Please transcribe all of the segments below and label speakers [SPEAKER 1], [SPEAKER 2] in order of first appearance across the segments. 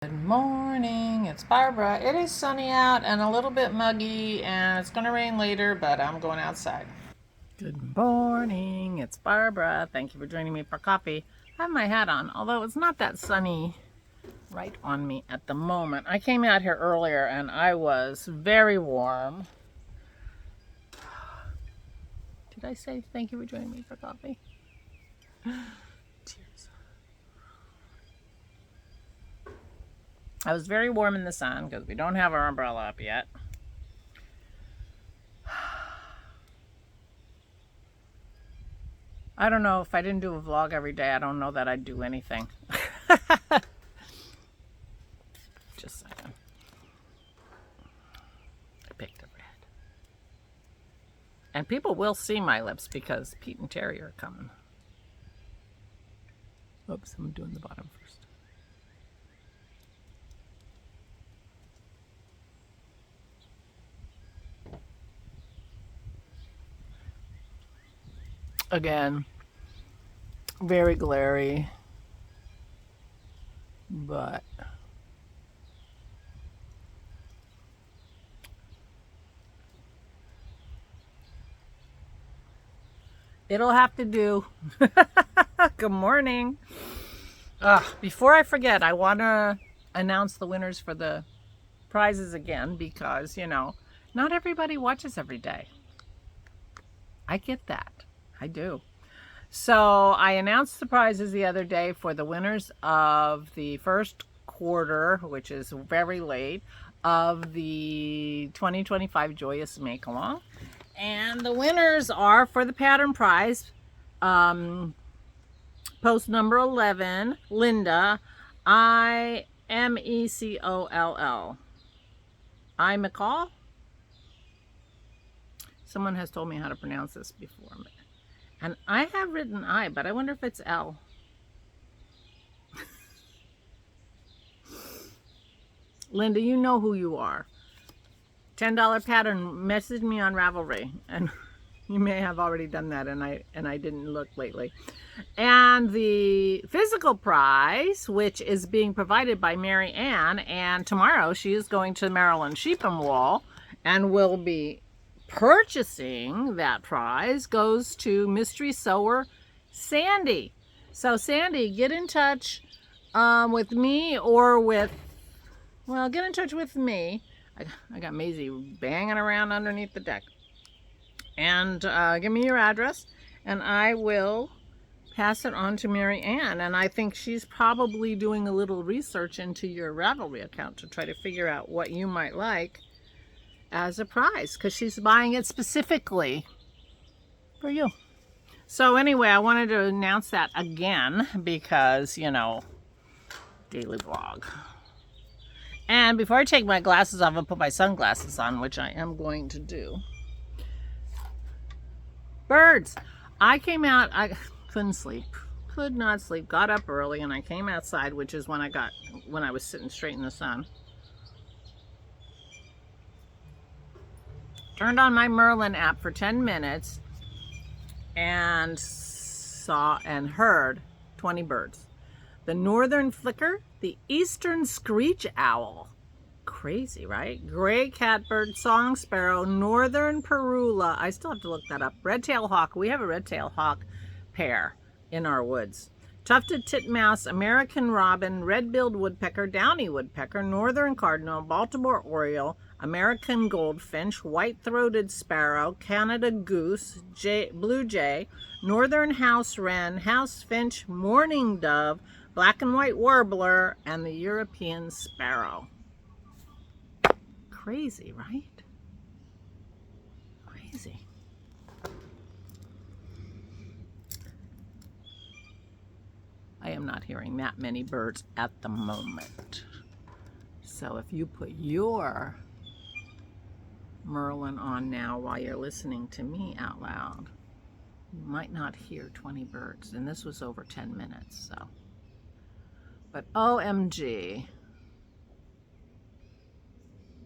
[SPEAKER 1] Good morning, it's Barbara. It is sunny out and a little bit muggy, and it's going to rain later, but I'm going outside. Good morning, it's Barbara. Thank you for joining me for coffee. I have my hat on, although it's not that sunny right on me at the moment. I came out here earlier and I was very warm. Did I say thank you for joining me for coffee? Cheers. I was very warm in the sun because we don't have our umbrella up yet. I don't know, if I didn't do a vlog every day, I don't know that I'd do anything. Just a second. I picked a red. And people will see my lips because Pete and Terry are coming. Oops, I'm doing the bottom first. Again, very glary, but it'll have to do. Good morning. Before I forget, I want to announce the winners for the prizes again because, you know, not everybody watches every day. I get that. I do. So I announced the prizes the other day for the winners of the first quarter, which is very late, of the 2025 Joyous Make-Along. And the winners are for the pattern prize, post number 11, Linda, I-M-E-C-O-L-L. I McCall? Someone has told me how to pronounce this before. And I have written I, but I wonder if it's L. Linda, you know who you are. $10 pattern, message me on Ravelry. And you may have already done that, and I didn't look lately. And the physical prize, which is being provided by Mary Ann, and tomorrow she is going to Maryland Sheep and Wool and will be purchasing that prize, goes to mystery sewer Sandy. So Sandy, get in touch with me or with, well, get in touch with me. I got Maisie banging around underneath the deck. And give me your address and I will pass it on to Mary Ann. And I think she's probably doing a little research into your Ravelry account to try to figure out what you might like as a prize, because she's buying it specifically for you. So anyway, I wanted to announce that again because, you know, daily vlog. And before I take my glasses off and put my sunglasses on, which I am going to do. Birds. I came out, I couldn't sleep. Could not sleep. Got up early and I came outside, which is when I was sitting straight in the sun. Turned on my Merlin app for 10 minutes and saw and heard 20 birds. The northern flicker, the eastern screech owl. Crazy, right? Gray catbird, song sparrow, northern parula. I still have to look that up. Red-tailed hawk. We have a red-tailed hawk pair in our woods. Tufted titmouse, American robin, red-billed woodpecker, downy woodpecker, northern cardinal, Baltimore oriole, American goldfinch, white-throated sparrow, Canada goose, blue jay, northern house wren, house finch, mourning dove, black and white warbler, and the European sparrow. Crazy, right? Crazy. I am not hearing that many birds at the moment. So if you put your Merlin on now while you're listening to me out loud, you might not hear 20 birds. And this was over 10 minutes, so. But OMG,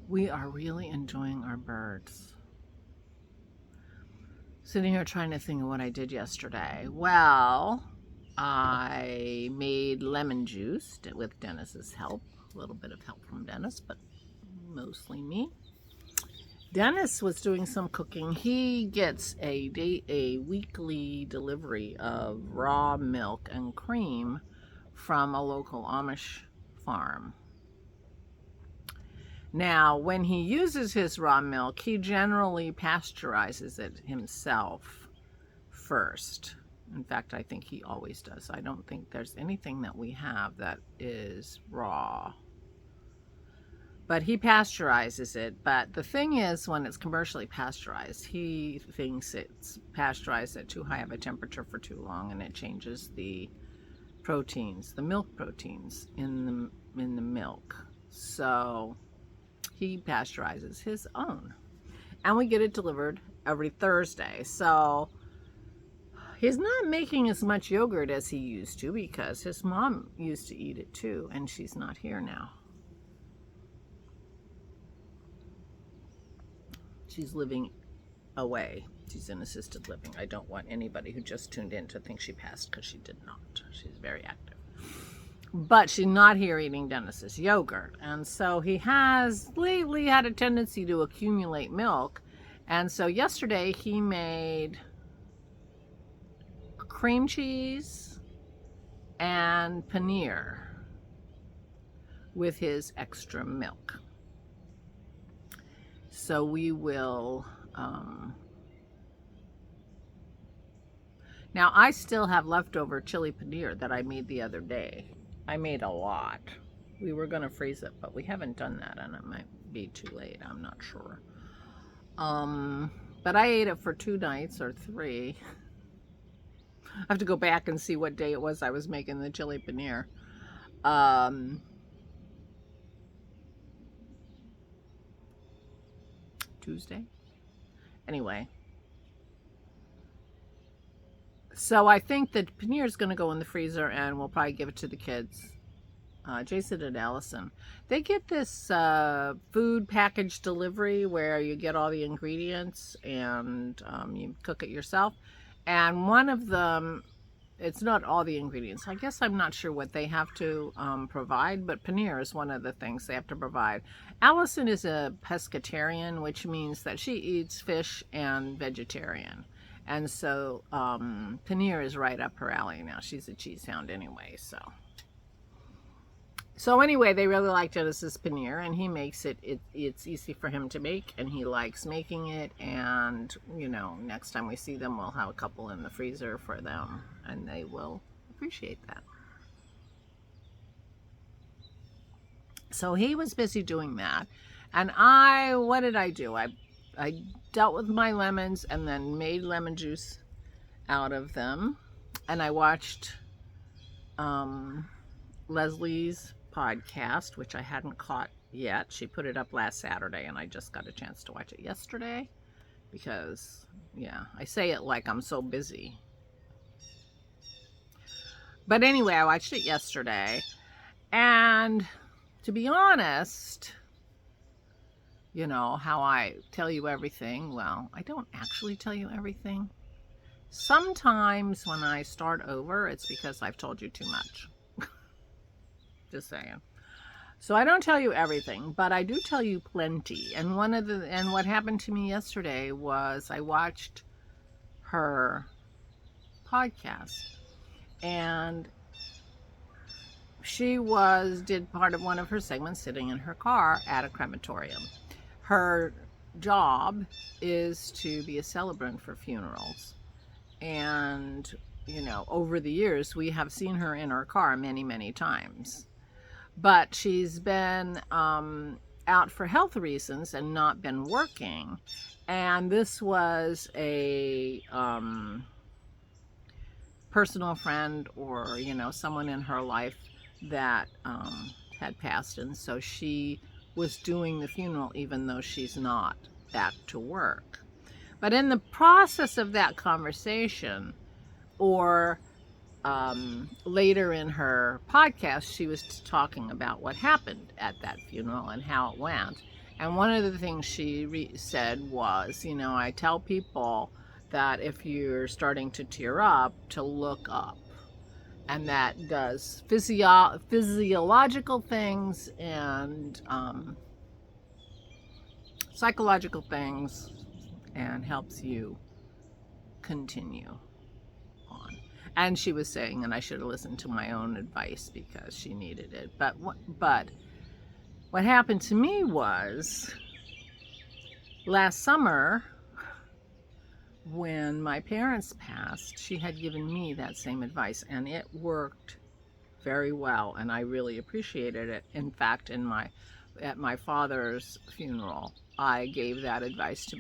[SPEAKER 1] we are really enjoying our birds. Sitting here trying to think of what I did yesterday. Well, I made lemon juice with Dennis's help. A little bit of help from Dennis, but mostly me. Dennis was doing some cooking. He gets a weekly delivery of raw milk and cream from a local Amish farm. Now, when he uses his raw milk, he generally pasteurizes it himself first. In fact, I think he always does. I don't think there's anything that we have that is raw. But he pasteurizes it. But the thing is, when it's commercially pasteurized, he thinks it's pasteurized at too high of a temperature for too long, and it changes the proteins, the milk proteins in the milk. So he pasteurizes his own. And we get it delivered every Thursday. So he's not making as much yogurt as he used to, because his mom used to eat it too, and she's not here now. She's living away. She's in assisted living. I don't want anybody who just tuned in to think she passed, because she did not. She's very active. But she's not here eating Dennis's yogurt. And so he has lately had a tendency to accumulate milk. And so yesterday he made cream cheese and paneer with his extra milk. So we will, now I still have leftover chili paneer that I made the other day. I made a lot. We were going to freeze it, but we haven't done that, and it might be too late. I'm not sure. But I ate it for 2 nights or 3. I have to go back and see what day it was I was making the chili paneer. Tuesday. Anyway. So I think that paneer is going to go in the freezer, and we'll probably give it to the kids. Jason and Allison. They get this food package delivery where you get all the ingredients and you cook it yourself. And one of them, it's not all the ingredients. I guess I'm not sure what they have to provide, but paneer is one of the things they have to provide. Allison is a pescatarian, which means that she eats fish and vegetarian. And so paneer is right up her alley now. She's a cheese hound anyway, so. So anyway, they really like Dennis's paneer, and he makes it. It's easy for him to make, and he likes making it. And, you know, next time we see them, we'll have a couple in the freezer for them, and they will appreciate that. So he was busy doing that. And what did I do? I dealt with my lemons and then made lemon juice out of them. And I watched Leslie's podcast, which I hadn't caught yet. She put it up last Saturday, and I just got a chance to watch it yesterday because, yeah, I say it like I'm so busy. But anyway, I watched it yesterday, and to be honest, you know, how I tell you everything, well, I don't actually tell you everything. Sometimes when I start over, it's because I've told you too much. Just saying. So I don't tell you everything, but I do tell you plenty. And what happened to me yesterday was I watched her podcast, and she did part of one of her segments sitting in her car at a crematorium. Her job is to be a celebrant for funerals. And, you know, over the years, we have seen her in her car many, many times. But she's been out for health reasons and not been working. And this was a personal friend, or, you know, someone in her life that had passed. And so she was doing the funeral even though she's not back to work. But in the process of that conversation, or later in her podcast, she was talking about what happened at that funeral and how it went. And one of the things she said was, you know, I tell people that if you're starting to tear up, to look up. and that does physiological things and psychological things and helps you continue on. And she was saying, and I should have listened to my own advice because she needed it. But what happened to me was last summer when my parents passed, she had given me that same advice, and it worked very well, and I really appreciated it. In fact, at my father's funeral, I gave that advice to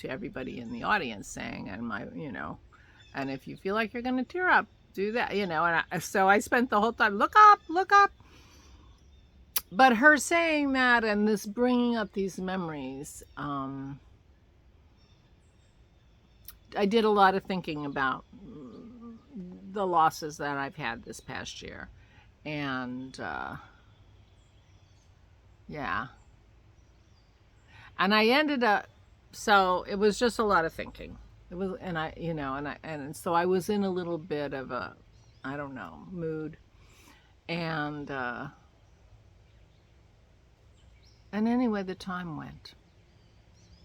[SPEAKER 1] everybody in the audience, saying, and if you feel like you're going to tear up, do that, and so I spent the whole time, look up, look up. But her saying that and this bringing up these memories, I did a lot of thinking about the losses that I've had this past year. And yeah. And I ended up, so it was just a lot of thinking. It was, and so I was in a little bit of a, I don't know, mood. And anyway, the time went.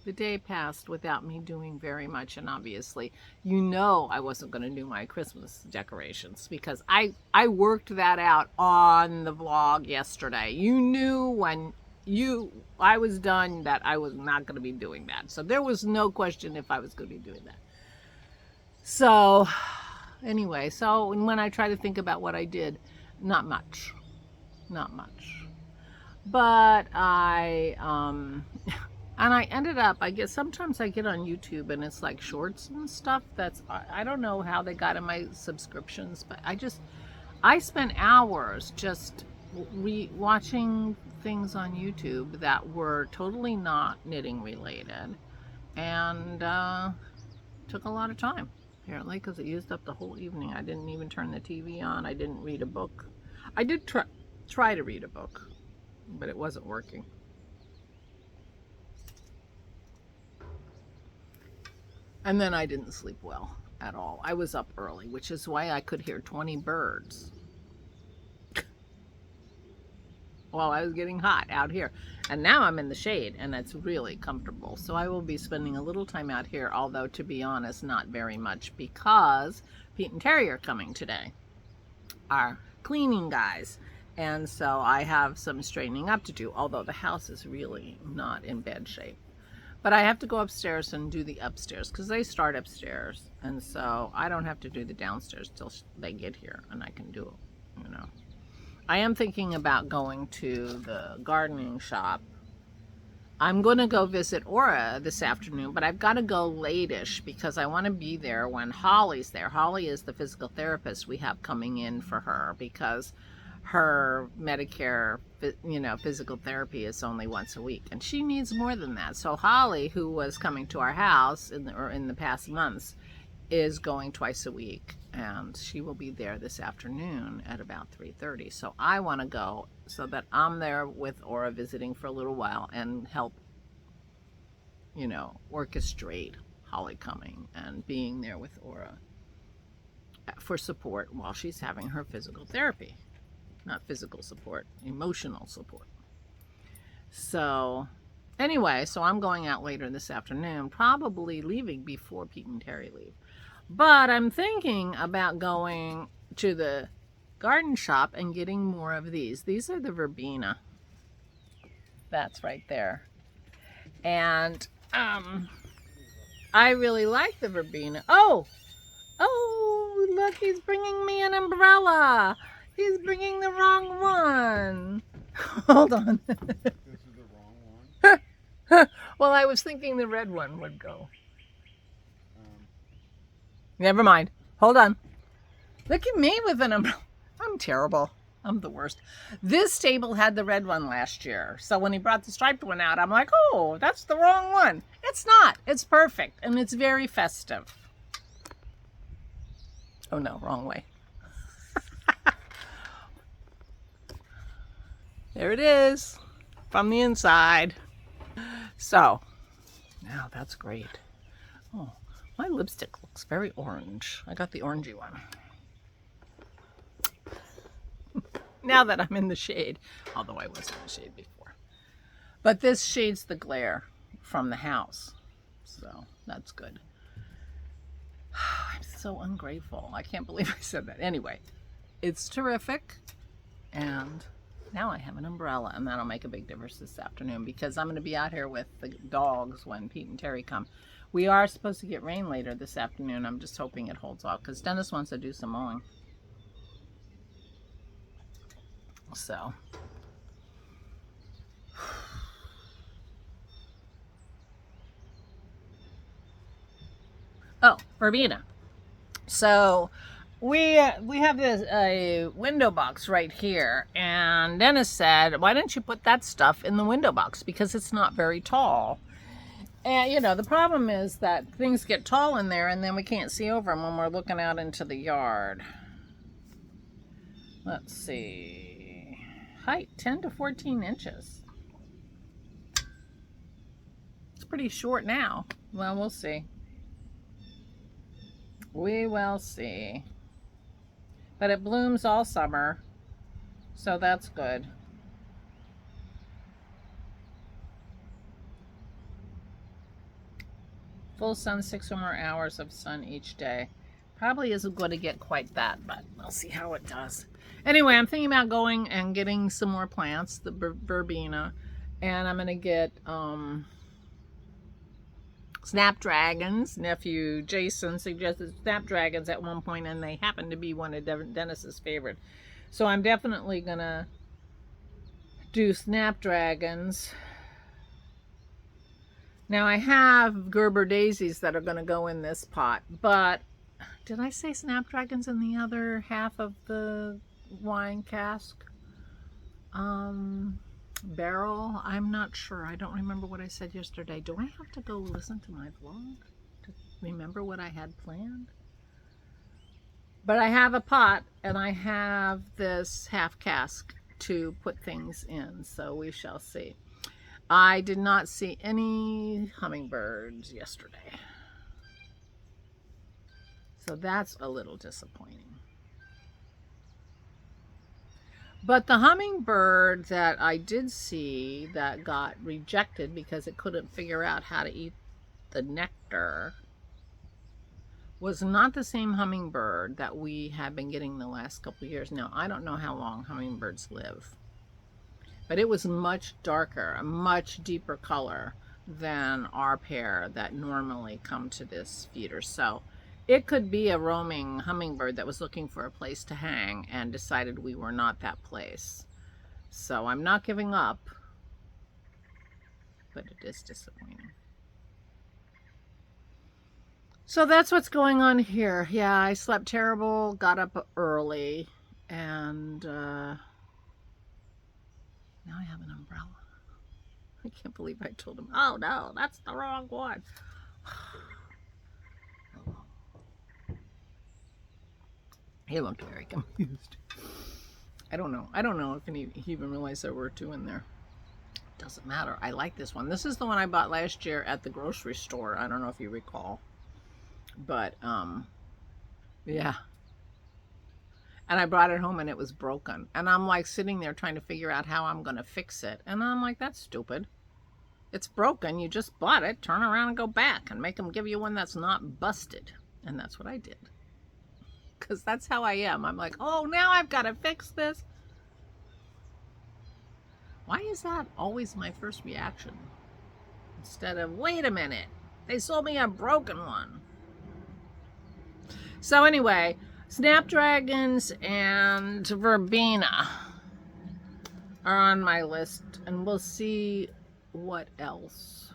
[SPEAKER 1] The day passed without me doing very much, and obviously, I wasn't going to do my Christmas decorations because I worked that out on the vlog yesterday. You knew when I was done that I was not going to be doing that. So there was no question if I was going to be doing that. So anyway, so when I try to think about what I did, not much. But and I ended up, sometimes I get on YouTube and it's like shorts and stuff. I don't know how they got in my subscriptions, but I spent hours just watching things on YouTube that were totally not knitting related, and took a lot of time, apparently, because it used up the whole evening. I didn't even turn the TV on. I didn't read a book. I did try to read a book, but it wasn't working. And then I didn't sleep well at all. I was up early, which is why I could hear 20 birds while I was getting hot out here. And now I'm in the shade, and it's really comfortable. So I will be spending a little time out here, although, to be honest, not very much, because Pete and Terry are coming today, our cleaning guys. And so I have some straightening up to do, although the house is really not in bad shape. But I have to go upstairs and do the upstairs because they start upstairs. And so I don't have to do the downstairs till they get here, and I can do it, I am thinking about going to the gardening shop. I'm going to go visit Aura this afternoon, but I've got to go late-ish because I want to be there when Holly's there. Holly is the physical therapist we have coming in for her because her Medicare, physical therapy is only once a week, and she needs more than that. So Holly, who was coming to our house in the past months, is going twice a week, and she will be there this afternoon at about 3:30. So I want to go so that I'm there with Aura visiting for a little while and help, orchestrate Holly coming and being there with Aura for support while she's having her physical therapy. Not physical support, emotional support. So anyway, so I'm going out later this afternoon, probably leaving before Pete and Terry leave. But I'm thinking about going to the garden shop and getting more of these. These are the verbena. That's right there. And I really like the verbena. Oh, look, he's bringing me an umbrella. He's bringing the wrong one. Hold on.
[SPEAKER 2] This is the wrong one?
[SPEAKER 1] Well, I was thinking the red one would go. Never mind. Hold on. Look at me with an umbrella. I'm terrible. I'm the worst. This table had the red one last year. So when he brought the striped one out, I'm like, oh, that's the wrong one. It's not. It's perfect. And it's very festive. Oh, no, wrong way. There it is from the inside. So now that's great. Oh, my lipstick looks very orange. I got the orangey one. now that I'm in the shade, although I was in the shade before. But this shades the glare from the house, so that's good. I'm so ungrateful. I can't believe I said that. Anyway, it's terrific, and now I have an umbrella, and that'll make a big difference this afternoon because I'm going to be out here with the dogs when Pete and Terry come. We are supposed to get rain later this afternoon. I'm just hoping it holds off because Dennis wants to do some mowing. So, oh, verbena. So we have this a window box right here, and Dennis said, "Why don't you put that stuff in the window box because it's not very tall." And you know, the problem is that things get tall in there, and then we can't see over them when we're looking out into the yard. Let's see, height 10 to 14 inches. It's pretty short now. Well, we'll see. We will see. But it blooms all summer, so that's good. Full sun, 6 or more hours of sun each day. Probably isn't going to get quite that, but we'll see how it does. Anyway, I'm thinking about going and getting some more plants, the verbena, and I'm going to get snapdragons. Nephew Jason suggested snapdragons at one point, and they happen to be one of Dennis's favorite. So I'm definitely going to do snapdragons. Now I have Gerber daisies that are going to go in this pot, but did I say snapdragons in the other half of the wine cask? Barrel? I'm not sure. I don't remember what I said yesterday. Do I have to go listen to my vlog to remember what I had planned? But I have a pot and I have this half cask to put things in, so we shall see. I did not see any hummingbirds yesterday, so that's a little disappointing. But the hummingbird that I did see that got rejected because it couldn't figure out how to eat the nectar was not the same hummingbird that we have been getting the last couple of years. Now, I don't know how long hummingbirds live, but it was much darker, a much deeper color than our pair that normally come to this feeder. So it could be a roaming hummingbird that was looking for a place to hang and decided we were not that place. So I'm not giving up, but it is disappointing. So that's what's going on here. Yeah, I slept terrible, got up early, and now I have an umbrella. I can't believe I told him, oh no, that's the wrong one. He looked very confused. I don't know if he even realized there were two in there. Doesn't matter. I like this one. This is the one I bought last year at the grocery store. I don't know if you recall. But, yeah. And I brought it home and it was broken. And I'm like sitting there trying to figure out how I'm going to fix it. And I'm like, that's stupid. It's broken. You just bought it. Turn around and go back and make them give you one that's not busted. And that's what I did. Because that's how I am. I'm like, oh, now I've got to fix this. Why is that always my first reaction? Instead of, wait a minute, they sold me a broken one. So anyway, snapdragons and verbena are on my list, and we'll see what else.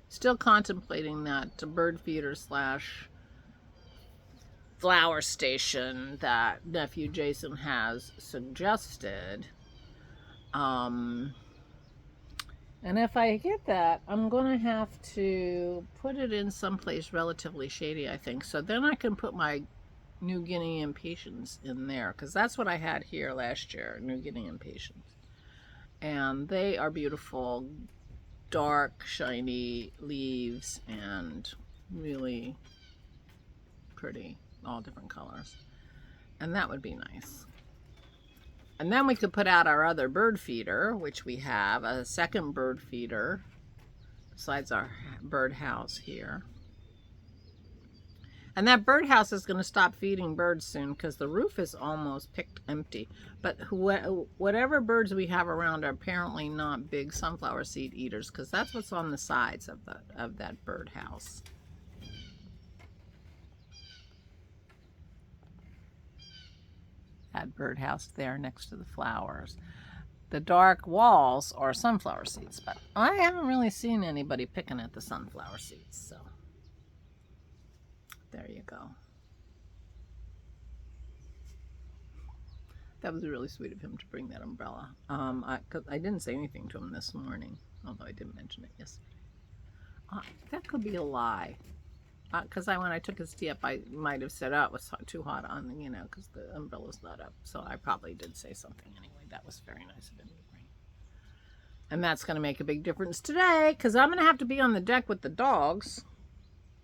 [SPEAKER 1] Still contemplating that bird feeder slash flower station that nephew Jason has suggested. And if I get that, I'm going to have to put it in someplace relatively shady, I think. So then I can put my New Guinea impatiens in there, because that's what I had here last year, New Guinea impatiens. And they are beautiful, dark, shiny leaves and really pretty, all different colors. And that would be nice. And then we could put out our other bird feeder, which we have, a second bird feeder, besides our bird house here. And that birdhouse is going to stop feeding birds soon because the roof is almost picked empty. But whatever birds we have around are apparently not big sunflower seed eaters, because that's what's on the sides of that birdhouse. That birdhouse there next to the flowers. The dark walls are sunflower seeds, but I haven't really seen anybody picking at the sunflower seeds, so there you go. That was really sweet of him to bring that umbrella. I didn't say anything to him this morning, although I did mention it yesterday. That could be a lie. Because when I took his tea up, I might have said, oh, it was too hot on, because the umbrella's not up. So I probably did say something anyway. That was very nice of him to bring. And that's going to make a big difference today, because I'm going to have to be on the deck with the dogs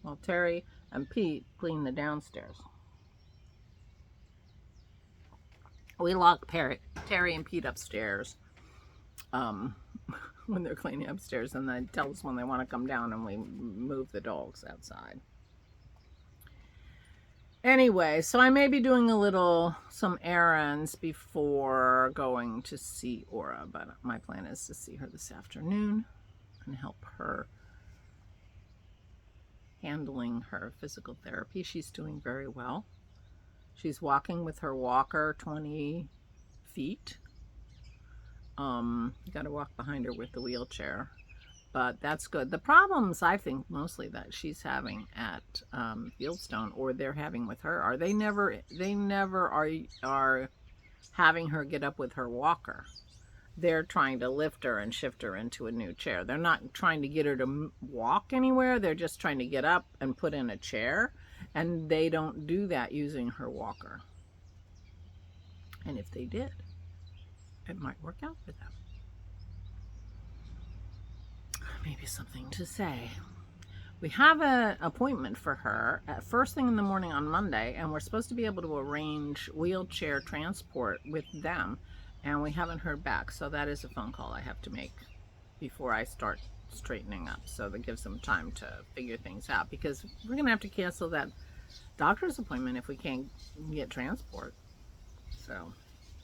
[SPEAKER 1] while Terry and Pete clean the downstairs. We lock Terry and Pete upstairs when they're cleaning upstairs, and then tell us when they want to come down, and we move the dogs outside. Anyway, so I may be doing some errands before going to see Aura, but my plan is to see her this afternoon and help her handling her physical therapy. She's doing very well. She's walking with her walker 20 feet. You got to walk behind her with the wheelchair, but that's good. The problems, I think, mostly that she's having at Fieldstone, or they're having with her, are they never are having her get up with her walker. They're trying to lift her and shift her into a new chair. They're not trying to get her to walk anywhere. They're just trying to get up and put in a chair, and they don't do that using her walker. And if they did, it might work out for them. Maybe something to say. We have an appointment for her at first thing in the morning on Monday, and we're supposed to be able to arrange wheelchair transport with them, and we haven't heard back. So that is a phone call I have to make before I start straightening up, so that gives them time to figure things out, because we're gonna have to cancel that doctor's appointment if we can't get transport. So,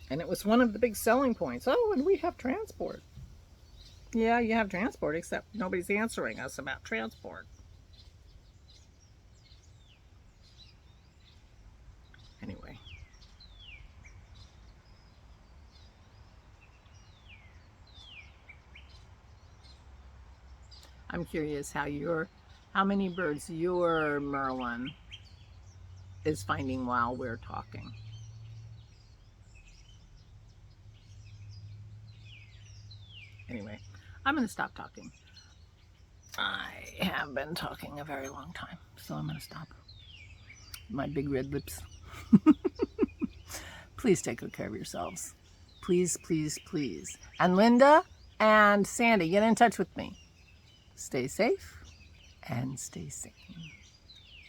[SPEAKER 1] and it was one of the big selling points. Oh, and we have transport. Yeah, you have transport, except nobody's answering us about transport. Anyway. I'm curious how many birds your Merlin is finding while we're talking. Anyway, I'm going to stop talking. I have been talking a very long time, so I'm going to stop. My big red lips. Please take good care of yourselves. Please, please, please. And Linda and Sandy, get in touch with me. Stay safe and stay sane.